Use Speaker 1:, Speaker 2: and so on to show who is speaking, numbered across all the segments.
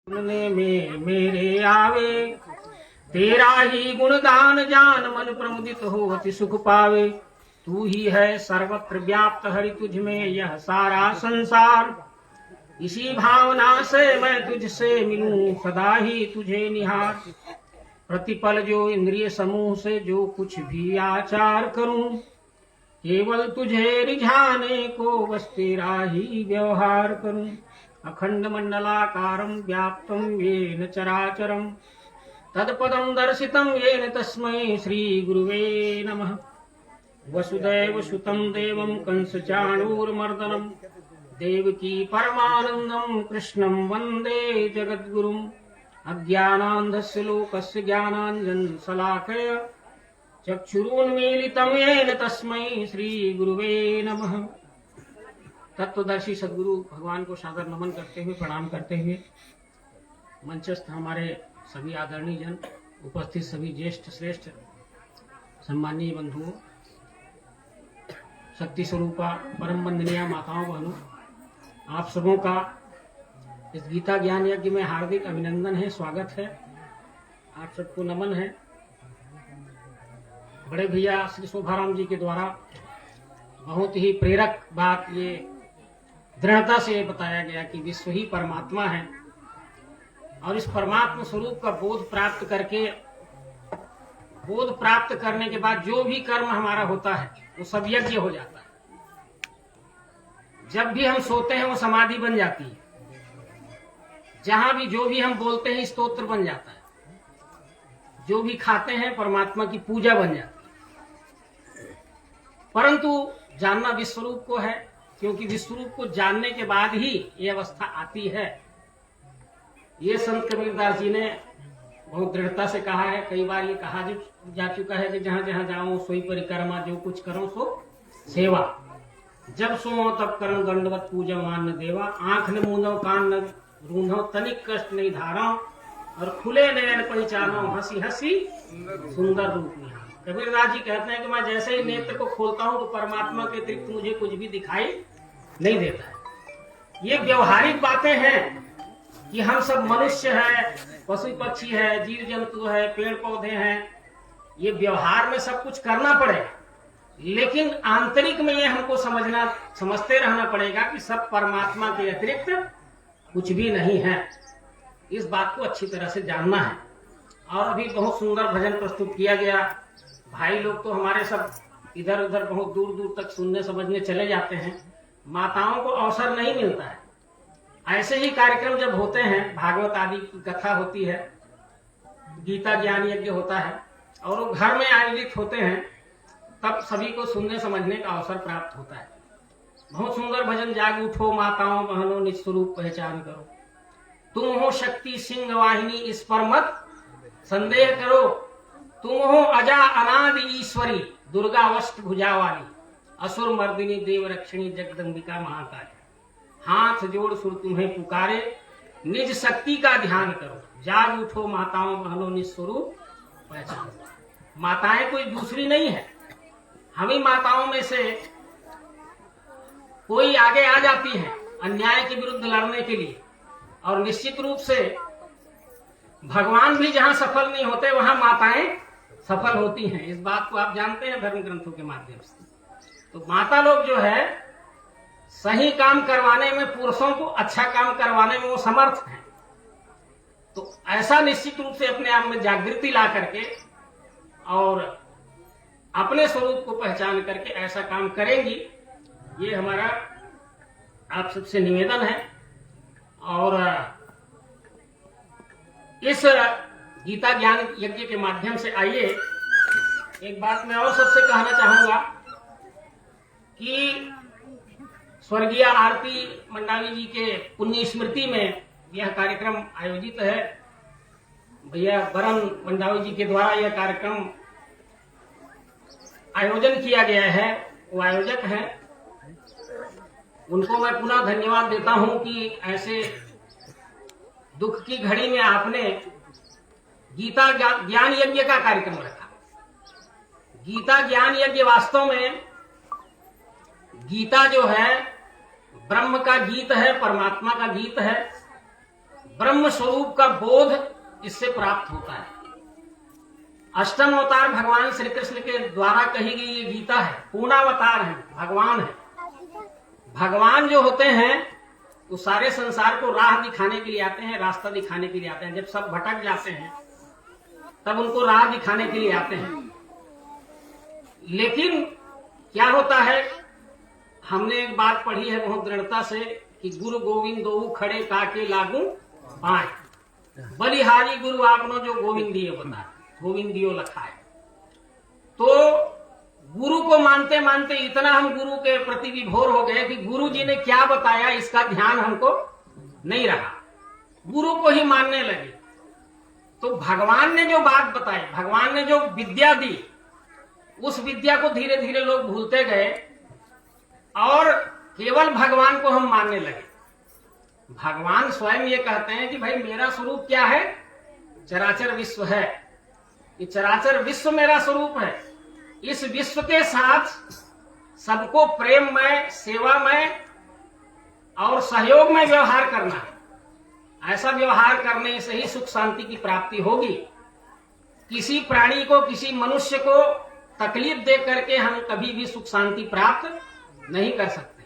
Speaker 1: सुनने में मेरे आवे, तेरा ही गुणगान जान मन प्रमुदित हो अति सुख पावे। तू ही है सर्वत्र व्याप्त हरि तुझ में यह सारा संसार। इसी भावना से मैं तुझसे मिलूं सदा ही तुझे निहार। प्रतिपल जो इंद्रिय समूह से जो कुछ भी आचार करूं, केवल तुझे रिझाने को बस तेरा ही व्यवहार करूं। अखंड मंडलाकारं व्याप्तं येन चराचरं तत्पदं दर्शितं येन तस्मै श्री गुरुवे नमः। वसुदेव सुतं देवं कंसचाणूरमर्दनं देवकी परमानन्दं कृष्णं वन्दे जगद्गुरुम्। अज्ञानान्धस्य लोकस्य ज्ञानाञ्जनशलाकया चक्षुरुन्मीलितं येन तस्मै श्री गुरुवे नमः। तत्वदर्शी सदगुरु भगवान को सादर नमन करते हुए, प्रणाम करते हुए, मंचस्थ हमारे सभी आदरणीय जन, उपस्थित सभी ज्येष्ठ श्रेष्ठ सम्मानीय बंधुओं, शक्ति स्वरूपा परम वंदनीय माताओं बहनों, आप सबों का इस गीता ज्ञान यज्ञ में हार्दिक अभिनंदन है, स्वागत है। आप सबको नमन है। बड़े भैया श्री शोभाराम जी के द्वारा बहुत ही प्रेरक बात ये दृढ़ता से बताया गया कि विश्व ही परमात्मा है और इस परमात्मा स्वरूप का बोध प्राप्त करने के बाद जो भी कर्म हमारा होता है वो सब यज्ञ हो जाता है। जब भी हम सोते हैं वो समाधि बन जाती है, जहां भी जो भी हम बोलते हैं स्तोत्र बन जाता है, जो भी खाते हैं परमात्मा की पूजा बन जाती है। परंतु जानना विश्वरूप को है, क्योंकि विश्वरूप को जानने के बाद ही ये अवस्था आती है। ये संत कबीरदास जी ने बहुत दृढ़ता से कहा है। कई बार ये कहा जा चुका है कि जहां जहां जाओ सोई परिक्रमा, जो कुछ करो सो सेवा। जब सो तब करो दंडवत पूजा मान न देवा। आंख न मूंदो कान न रूंधो, तनिक कष्ट नहीं धारो और खुले नयन पहचानो, हंसी हंसी सुंदर रूप निहारो। कबीरदास जी कहते हैं कि मैं जैसे ही नेत्र को खोलता हूं तो परमात्मा के अतिरिक्त मुझे कुछ भी दिखाई नहीं देता है। ये व्यवहारिक बातें हैं कि हम सब मनुष्य हैं, पशु पक्षी है, जीव जंतु है, पेड़ पौधे हैं। ये व्यवहार में सब कुछ करना पड़ेगा, लेकिन आंतरिक में ये हमको समझते रहना पड़ेगा कि सब परमात्मा के अतिरिक्त कुछ भी नहीं है। इस बात को अच्छी तरह से जानना है। और अभी बहुत सुंदर भजन प्रस्तुत किया गया। भाई लोग तो हमारे सब इधर उधर बहुत दूर दूर तक सुनने समझने चले जाते हैं। माताओं को अवसर नहीं मिलता है। ऐसे ही कार्यक्रम जब होते हैं, भागवत आदि की कथा होती है, गीता ज्ञान यज्ञ होता है और वो घर में आयोजित होते हैं, तब सभी को सुनने समझने का अवसर प्राप्त होता है। बहुत सुंदर भजन, जाग उठो माताओं बहनों निज स्वरूप पहचान करो, तुम हो शक्ति सिंह वाहिनी इस पर मत संदेह करो, तुम हो अजा अनादि ईश्वरी दुर्गा वष्ट भुजा वाली, असुर मर्दिनी देव रक्षिणी जगदम्बिका महाकाली। हाथ जोड़ सुर तुम्हें पुकारे, निज शक्ति का ध्यान करो, जाग उठो माताओं बहनों निज स्वरूप पहचान। माताएं कोई दूसरी नहीं है। हम ही माताओं में से कोई आगे आ जाती है अन्याय के विरुद्ध लड़ने के लिए, और निश्चित रूप से भगवान भी जहां सफल नहीं होते वहां माताएं सफल होती हैं। इस बात को आप जानते हैं धर्म ग्रंथों के माध्यम से। तो माता लोग जो है सही काम करवाने में, पुरुषों को अच्छा काम करवाने में वो समर्थ हैं। तो ऐसा निश्चित रूप से अपने आप में जागृति ला करके और अपने स्वरूप को पहचान करके ऐसा काम करेंगी, ये हमारा आप सबसे निवेदन है। और इस गीता ज्ञान यज्ञ के माध्यम से आइए एक बात मैं और सबसे कहना चाहूंगा कि स्वर्गीय आरती मंडावी जी के पुण्य स्मृति में यह कार्यक्रम आयोजित है। भैया बरन मंडावी जी के द्वारा यह कार्यक्रम आयोजन किया गया है। वो आयोजक हैं, उनको मैं पुनः धन्यवाद देता हूं कि ऐसे दुख की घड़ी में आपने गीता ज्ञान यज्ञ का कार्यक्रम रखा। गीता ज्ञान यज्ञ वास्तव में, गीता जो है ब्रह्म का गीत है, परमात्मा का गीत है। ब्रह्म स्वरूप का बोध इससे प्राप्त होता है। अष्टम अवतार भगवान श्री कृष्ण के द्वारा कही गई ये गीता है, पूर्णावतार है, भगवान है। भगवान जो होते हैं वो सारे संसार को राह दिखाने के लिए आते हैं, रास्ता दिखाने के लिए आते हैं। जब सब भटक जाते हैं तब उनको राह दिखाने के लिए आते हैं। लेकिन क्या होता है, हमने एक बात पढ़ी है बहुत दृढ़ता से कि गुरु गोविंद दोऊ खड़े काके लागू पाए, बलिहारी गुरु आपनो जो गोविंदियो बताए, गोविंदियो लखाए। तो गुरु को मानते मानते इतना हम गुरु के प्रति विभोर हो गए कि गुरु जी ने क्या बताया इसका ध्यान हमको नहीं रहा, गुरु को ही मानने लगे। तो भगवान ने जो बात बताई, भगवान ने जो विद्या दी, उस विद्या को धीरे धीरे लोग भूलते गए और केवल भगवान को हम मानने लगे। भगवान स्वयं ये कहते हैं कि भाई मेरा स्वरूप क्या है, चराचर विश्व है, ये चराचर विश्व मेरा स्वरूप है। इस विश्व के साथ सबको प्रेम में, सेवा में और सहयोग में व्यवहार करना है। ऐसा व्यवहार करने से ही सुख शांति की प्राप्ति होगी। किसी प्राणी को, किसी मनुष्य को तकलीफ दे करके हम कभी भी सुख शांति प्राप्त नहीं कर सकते।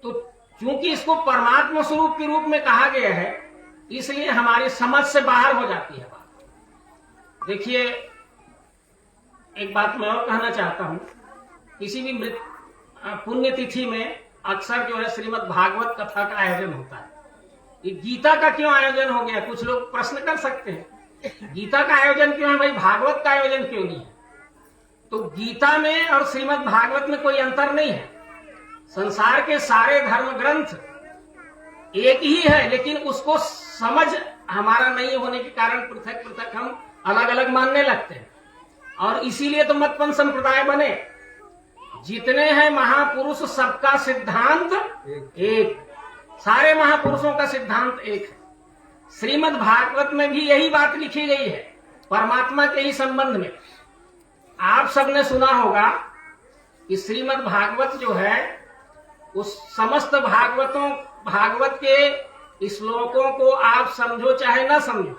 Speaker 1: तो क्योंकि इसको परमात्मा स्वरूप के रूप में कहा गया है, इसलिए हमारी समझ से बाहर हो जाती है बात। देखिए, एक बात मैं और कहना चाहता हूं, किसी भी पुण्य तिथि में अक्सर जो है श्रीमद् भागवत कथा का आयोजन होता है। ये गीता का क्यों आयोजन हो गया, कुछ लोग प्रश्न कर सकते हैं, गीता का आयोजन क्यों है भाई, भागवत का आयोजन क्यों नहीं है? तो गीता में और श्रीमद् भागवत में कोई अंतर नहीं है। संसार के सारे धर्म ग्रंथ एक ही है, लेकिन उसको समझ हमारा नहीं होने के कारण पृथक पृथक हम अलग अलग मानने लगते हैं। और इसीलिए तो मतपन संप्रदाय बने। जितने हैं महापुरुष सबका सिद्धांत एक, सारे महापुरुषों का सिद्धांत एक है। श्रीमद् भागवत में भी यही बात लिखी गई है, परमात्मा के ही संबंध में। आप सबने सुना होगा कि श्रीमद् भागवत जो है, उस समस्त भागवत के श्लोकों को आप समझो चाहे ना समझो,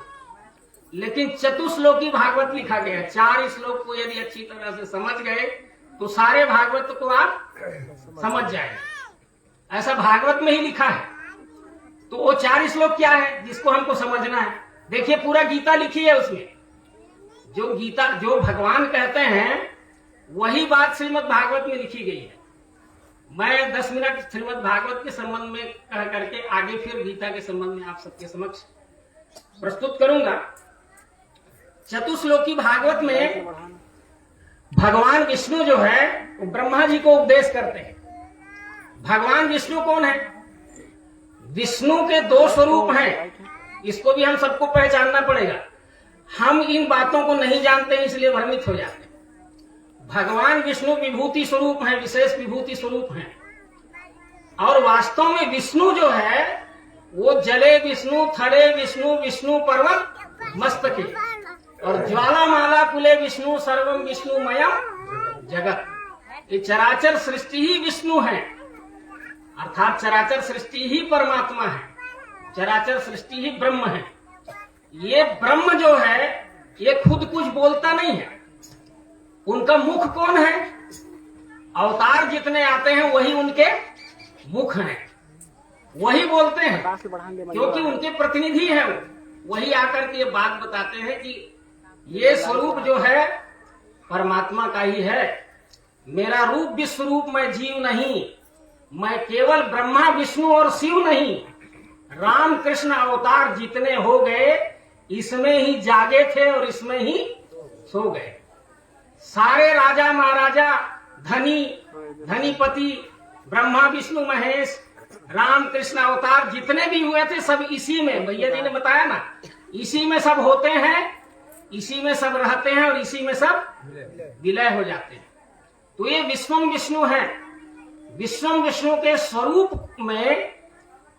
Speaker 1: लेकिन चतुश्लोकी भागवत लिखा गया है। 4 श्लोक को यदि अच्छी तरह से समझ गए तो सारे भागवत को आप समझ जाएंगे। ऐसा भागवत में ही लिखा है। तो वो 4 श्लोक क्या है जिसको हमको समझना है? देखिए, पूरा गीता लिखी है, उसमें जो गीता जो भगवान कहते हैं वही बात श्रीमद् भागवत में लिखी गई है। मैं 10 मिनट श्रीमद् भागवत के संबंध में कह करके आगे फिर गीता के संबंध में आप सबके समक्ष प्रस्तुत करूंगा। चतुश्लोकी भागवत में भगवान विष्णु जो है वो ब्रह्मा जी को उपदेश करते हैं। भगवान विष्णु कौन है? विष्णु के 2 स्वरूप हैं, इसको भी हम सबको पहचानना पड़ेगा। हम इन बातों को नहीं जानते इसलिए भ्रमित हो जाते हैं। भगवान विष्णु विभूति स्वरूप हैं, विशेष विभूति स्वरूप हैं। और वास्तव में विष्णु जो है वो जले विष्णु, थड़े विष्णु, विष्णु पर्वत मस्तके, और ज्वालामाला कुले विष्णु, सर्वम विष्णुमयम जगत। ये चराचर सृष्टि ही विष्णु है, अर्थात चराचर सृष्टि ही परमात्मा है, चराचर सृष्टि ही ब्रह्म है। ये ब्रह्म जो है ये खुद कुछ बोलता नहीं है। उनका मुख कौन है? अवतार जितने आते हैं वही उनके मुख हैं, वही बोलते हैं, क्योंकि उनके प्रतिनिधि हैं। वही आकर के ये बात बताते हैं कि ये स्वरूप जो है परमात्मा का ही है। मेरा रूप विश्वरूप मैं जीव नहीं, मैं केवल ब्रह्मा विष्णु और शिव नहीं, राम कृष्ण अवतार जितने हो गए इसमें ही जागे थे और इसमें ही सो गए। सारे राजा महाराजा, धनीपति, ब्रह्मा विष्णु महेश, राम कृष्ण अवतार जितने भी हुए थे सब इसी में, भैया जी ने बताया ना, इसी में सब होते हैं, इसी में सब रहते हैं और इसी में सब विलय हो जाते हैं। तो ये विश्वम विष्णु है। विश्वम विष्णु के स्वरूप में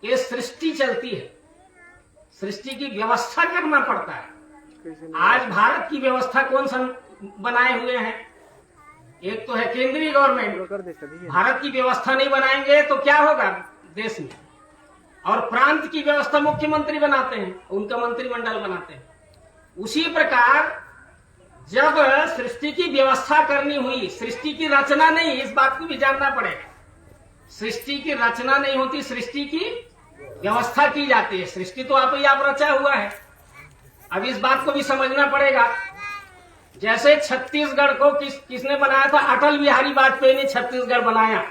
Speaker 1: ये सृष्टि चलती है। सृष्टि की व्यवस्था करना पड़ता है। आज भारत की व्यवस्था कौन सा बनाए हुए हैं? एक तो है केंद्रीय गवर्नमेंट। भारत की व्यवस्था नहीं बनाएंगे तो क्या होगा देश में? और प्रांत की व्यवस्था मुख्यमंत्री बनाते हैं, उनका मंत्रिमंडल बनाते हैं। उसी प्रकार जब सृष्टि की व्यवस्था करनी हुई, सृष्टि की रचना नहीं, इस बात को भी जानना पड़ेगा। सृष्टि की रचना नहीं होती, सृष्टि की व्यवस्था की जाती है। सृष्टि तो आप ही आप रचा हुआ है। अब इस बात को भी समझना पड़ेगा। जैसे छत्तीसगढ़ को किसने बनाया था? अटल बिहारी वाजपेयी ने छत्तीसगढ़ बनाया,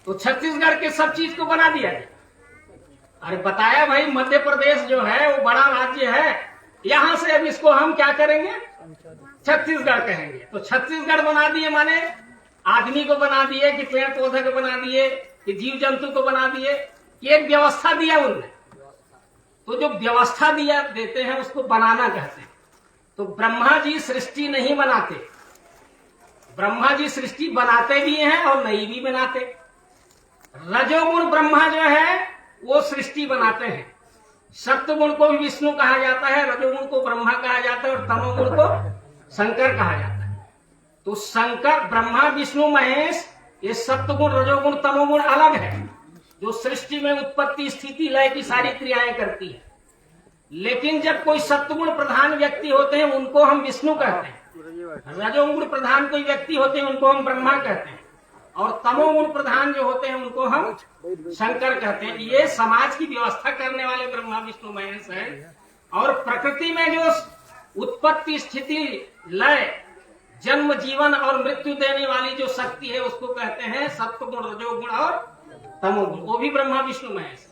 Speaker 1: तो छत्तीसगढ़ के सब चीज को बना दिया गया। अरे बताया भाई, मध्य प्रदेश जो है वो बड़ा राज्य है, यहां से अब इसको हम क्या करेंगे? छत्तीसगढ़ कहेंगे। तो छत्तीसगढ़ बना दिए, माने आदमी को बना दिए, कि पेड़ पौधे को बना दिए, कि जीव जंतु को बना दिए। एक व्यवस्था दिया उनने। तो जो व्यवस्था दिया देते हैं उसको बनाना कहते हैं। तो ब्रह्मा जी सृष्टि नहीं बनाते, ब्रह्मा जी सृष्टि बनाते भी हैं और नहीं भी बनाते। रजोगुण ब्रह्मा जो है वो सृष्टि बनाते हैं। सत्वगुण को भी विष्णु कहा जाता है, रजोगुण को ब्रह्मा कहा जाता है और तमोगुण को शंकर कहा जाता है। तो शंकर, ब्रह्मा, विष्णु, महेश, ये सत्वगुण, रजोगुण, तमोगुण अलग है, जो सृष्टि में उत्पत्ति, स्थिति, लय की सारी क्रियाएं करती है। लेकिन जब कोई सत्वगुण प्रधान व्यक्ति होते हैं उनको हम विष्णु कहते हैं, रजोगुण प्रधान कोई व्यक्ति होते हैं उनको हम ब्रह्मा कहते हैं, और तमोगुण प्रधान जो होते हैं उनको हम शंकर कहते हैं। ये समाज की व्यवस्था करने वाले ब्रह्मा, विष्णु, महेश है। और प्रकृति में जो उत्पत्ति, स्थिति, लय, जन्म, जीवन और मृत्यु देने वाली जो शक्ति है उसको कहते हैं सत्वगुण, रजोगुण और तमोगुण, वो भी ब्रह्मा, विष्णु, महेश।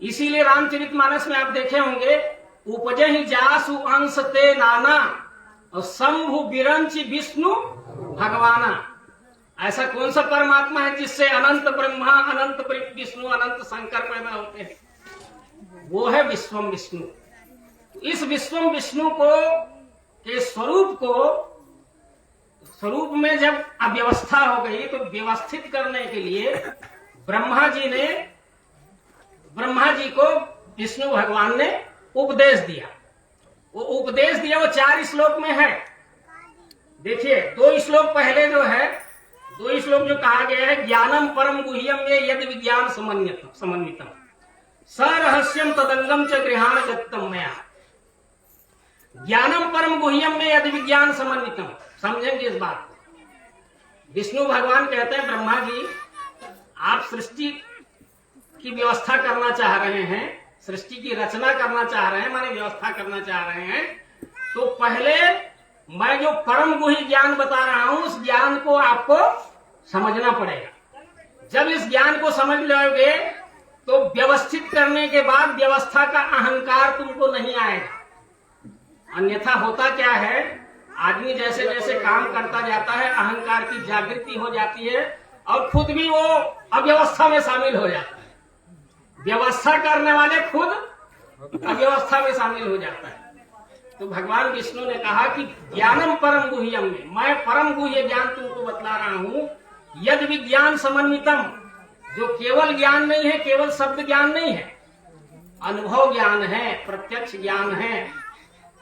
Speaker 1: इसीलिए रामचरितमानस में आप देखे होंगे, उपजहि जासु अंश ते नाना और शंभु बिरंच विष्णु भगवाना। ऐसा कौन सा परमात्मा है जिससे अनंत ब्रह्मा, अनंत विष्णु, अनंत शंकर पैदा होते हैं? वो है विश्वम विष्णु। इस विश्वम विष्णु को के स्वरूप में जब अव्यवस्था हो गई तो व्यवस्थित करने के लिए ब्रह्मा जी को विष्णु भगवान ने उपदेश दिया। वो उपदेश दिया, वो 4 श्लोक में है। देखिए 2 श्लोक पहले जो है, 2 श्लोक जो कहा गया है, ज्ञानम परम गुह्यम में यद विज्ञान समन्वितम स रहस्यम तदंगम च गृहाण दत्तम मया। ज्ञानम परम गुह्यम में यद विज्ञान समन्वितम, समझेंगे इस बात को। विष्णु भगवान कहते हैं, ब्रह्मा जी आप सृष्टि की व्यवस्था करना चाह रहे हैं, सृष्टि की रचना करना चाह रहे हैं, माने व्यवस्था करना चाह रहे हैं, तो पहले मैं जो परम गुह्य ज्ञान बता रहा हूं उस ज्ञान को आपको समझना पड़ेगा। जब इस ज्ञान को समझ लोगे तो व्यवस्थित करने के बाद व्यवस्था का अहंकार तुमको नहीं आएगा। अन्यथा होता क्या है, आदमी जैसे जैसे काम करता जाता है अहंकार की जागृति हो जाती है और खुद भी वो अव्यवस्था में शामिल हो जाता है। व्यवस्था करने वाले खुद अव्यवस्था में शामिल हो जाता है। तो भगवान विष्णु ने कहा कि ज्ञानम परम गुह्यम में, मैं परम गुह्य ज्ञान तुमको बतला रहा हूं, यद विज्ञान समन्वितम, जो केवल ज्ञान नहीं है, केवल शब्द ज्ञान नहीं है, अनुभव ज्ञान है, प्रत्यक्ष ज्ञान है।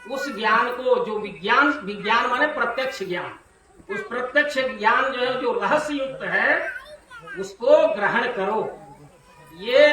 Speaker 1: उस ज्ञान को जो विज्ञान माने प्रत्यक्ष ज्ञान, उस प्रत्यक्ष ज्ञान जो है, जो रहस्य युक्त है, उसको ग्रहण करो। ये